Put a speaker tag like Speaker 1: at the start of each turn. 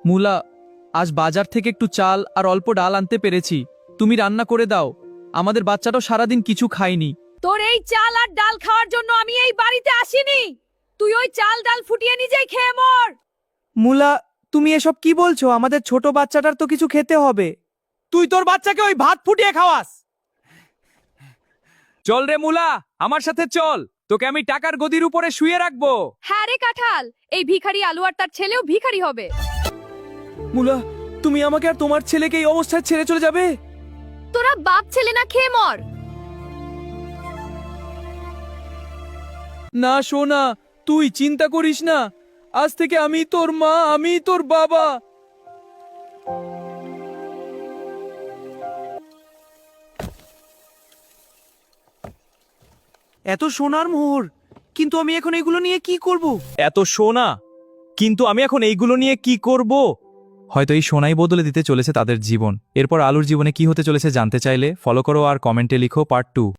Speaker 1: মুলা, আজ বাজার থেকে একটু চাল আর অল্প ডাল আনতে পেরেছি। তুমি রান্না করে দাও, আমাদের বাচ্চাটাও সারাদিন কিছু খায়নি।
Speaker 2: তোর এই চাল আর ডাল খাওয়ার জন্য আমি এই বাড়িতে আসিনি। তুই ওই চাল ডাল ফুটিয়ে নিজেই খেয়ে মর।
Speaker 1: মুলা, তুমি এসব কি বলছো? আমাদের ছোট বাচ্চাটার তো কিছু খেতে হবে। তুই তোর বাচ্চাকে ওই ভাত ফুটিয়ে খাওয়াস? চল রে মুলা, আমার সাথে চল, তোকে আমি টাকার গদির উপরে শুয়ে রাখবো।
Speaker 2: হ্যাঁ রে কাঁঠাল, এই ভিখারি আলু আর তার ছেলেও ভিখারি হবে।
Speaker 1: মুলা, তুমি আমাকে আর তোমার ছেলেকে এই অবস্থায় ছেড়ে চলে যাবে?
Speaker 2: তোরা বাপ ছেলে না খেয়ে মর।
Speaker 1: না সোনা, তুই চিন্তা করিস না, আজ থেকে আমি তোর মা, আমি তোর বাবা। এত সোনার মোহর, কিন্তু আমি এখন এগুলো নিয়ে কি করব? এত সোনা, কিন্তু আমি এখন এইগুলো নিয়ে কি করব? হয়তো এই সোনাই বদলে দিতে চলেছে তাদের জীবন। এরপর আলুর জীবনে কি হতে চলেছে জানতে চাইলে ফলো করো আর কমেন্টে লিখো পার্ট 2।